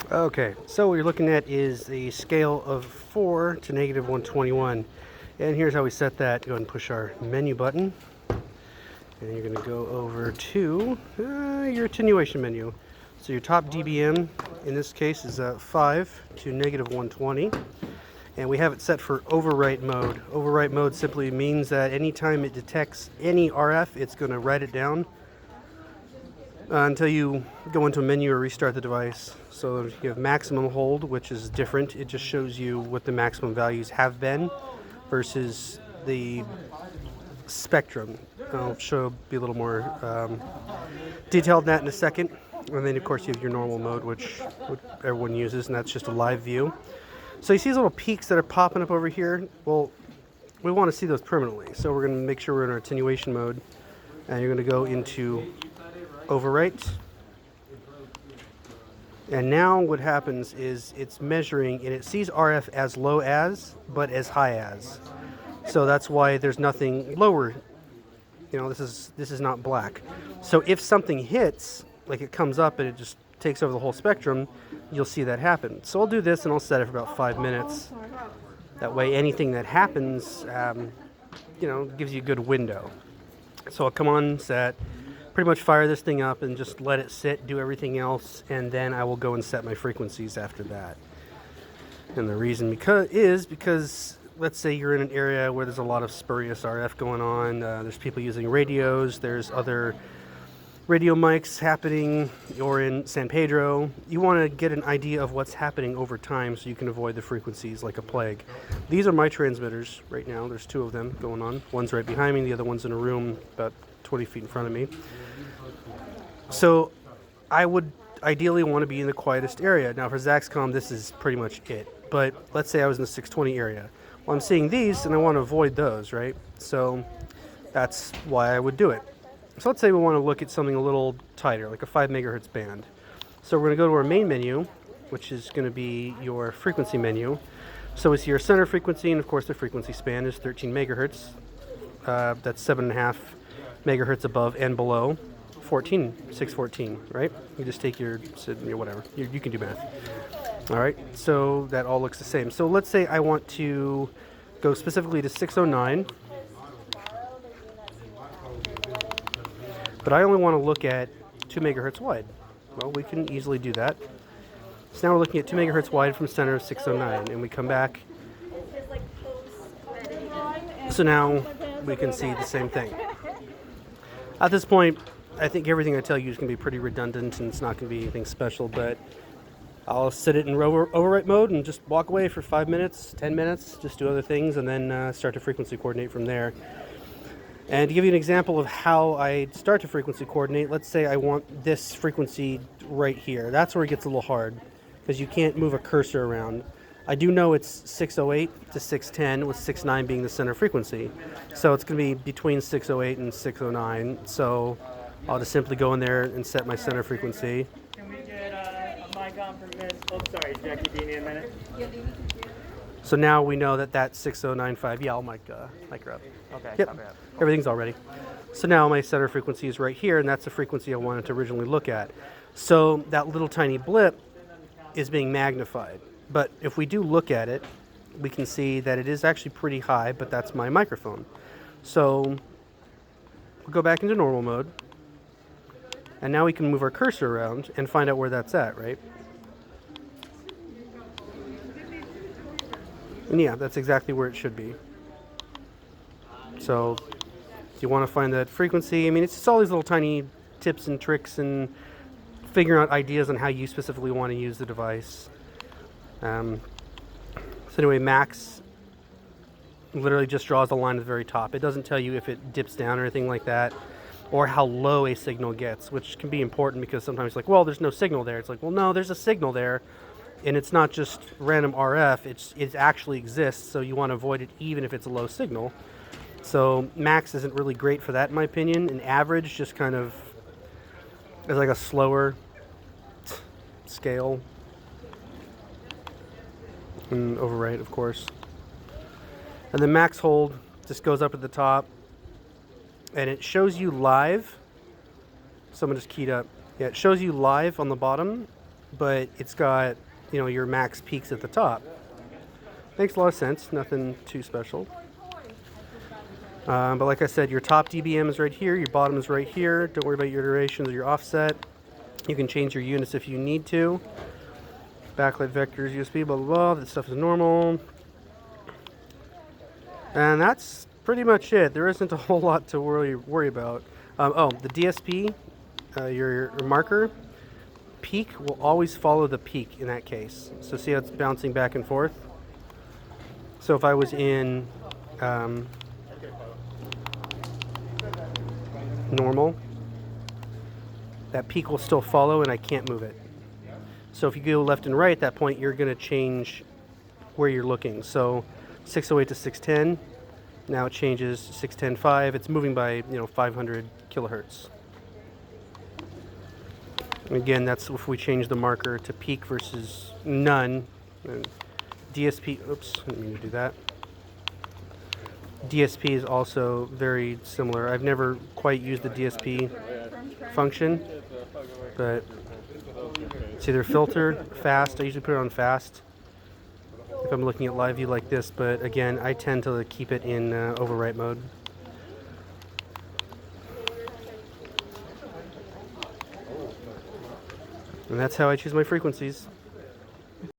Okay, so what you're looking at is a scale of 4 to negative 121. And here's how we set that. Go ahead and push our menu button. And you're going to go over to your attenuation menu. So your top dBm in this case is 5 to negative 120. And we have it set for overwrite mode. Overwrite mode simply means that anytime it detects any RF, it's going to write it down until you go into a menu or restart the device. So you have maximum hold, which is different. It just shows you what the maximum values have been versus the spectrum. I'll be a little more detailed than that in a second. And then of course you have your normal mode, which everyone uses, and that's just a live view. So you see these little peaks that are popping up over here? Well, we want to see those permanently. So we're going to make sure we're in our attenuation mode. And you're going to go into overwrite. And now what happens is it's measuring, and it sees RF as low as, but as high as. So that's why there's nothing lower. You know, this is not black. So if something hits, like it comes up and it just takes over the whole spectrum, you'll see that happen. So I'll do this and I'll set it for about 5 minutes. That way anything that happens, gives you a good window. So I'll come on set, pretty much fire this thing up and just let it sit, do everything else, and then I will go and set my frequencies after that. And the reason is because let's say you're in an area where there's a lot of spurious RF going on, there's people using radios, there's other radio mics happening, or in San Pedro, you want to get an idea of what's happening over time so you can avoid the frequencies like a plague. These are my transmitters right now. There's 2 of them going on. One's right behind me, the other one's in a room about 20 feet in front of me. So I would ideally want to be in the quietest area. Now for Zaxcom, this is pretty much it. But let's say I was in the 620 area. Well, I'm seeing these and I want to avoid those, right? So that's why I would do it. So let's say we want to look at something a little tighter, like a 5 megahertz band. So we're going to go to our main menu, which is going to be your frequency menu. So we see your center frequency, and of course the frequency span is 13 megahertz. That's 7.5 megahertz above and below 614, right? You just take your whatever. You can do math. All right, so that all looks the same. So let's say I want to go specifically to 609. But I only want to look at 2 megahertz wide. Well, we can easily do that. So now we're looking at 2 megahertz wide from center of 609, and we come back. So now we can see the same thing. At this point, I think everything I tell you is going to be pretty redundant, and it's not going to be anything special, but I'll set it in overwrite mode and just walk away for 5 minutes, 10 minutes, just do other things, and then start to frequency coordinate from there. And to give you an example of how I start to frequency coordinate, let's say I want this frequency right here. That's where it gets a little hard because you can't move a cursor around. I do know it's 608 to 610 with 69 being the center frequency. So it's going to be between 608 and 609. So I'll just simply go in there and set my center frequency. Can we get a mic on for Miss? Oh, sorry, Jackie, do you need a minute? So now we know that that's 6095. Yeah, I'll mic her up. Okay. Yep, everything's all ready. So now my center frequency is right here, and that's the frequency I wanted to originally look at. So that little tiny blip is being magnified. But if we do look at it, we can see that it is actually pretty high, but that's my microphone. So we'll go back into normal mode. And now we can move our cursor around and find out where that's at, right? And yeah, that's exactly where it should be. So if you want to find that frequency, I mean, it's just all these little tiny tips and tricks and figuring out ideas on how you specifically want to use the device. So anyway, max literally just draws the line at the very top. It doesn't tell you if it dips down or anything like that, or how low a signal gets, which can be important because sometimes it's like, well, there's no signal there. It's like, well, no, there's a signal there. And it's not just random RF, it actually exists, so you want to avoid it even if it's a low signal. So max isn't really great for that in my opinion. And average just kind of is like a slower scale. And overwrite, of course. And the max hold just goes up at the top. And it shows you live. Someone just keyed up. Yeah, it shows you live on the bottom but it's got, your max peaks at the top. Makes a lot of sense, nothing too special. But like I said, your top dBm is right here, your bottom is right here. Don't worry about your iterations or your offset. You can change your units if you need to. Backlight vectors, USB, blah, blah, blah. That stuff is normal. And that's pretty much it. There isn't a whole lot to worry about. The DSP, your marker, peak will always follow the peak in that case. So see how it's bouncing back and forth? So if I was in normal, that peak will still follow and I can't move it. So if you go left and right at that point, you're going to change where you're looking. So 608 to 610, now it changes 610.5. It's moving by 500 kilohertz. Again, that's if we change the marker to peak versus none. And DSP, oops, I didn't mean to do that. DSP is also very similar. I've never quite used the DSP function, but it's either filtered, fast. I usually put it on fast if I'm looking at live view like this, but again, I tend to keep it in overwrite mode. And that's how I choose my frequencies.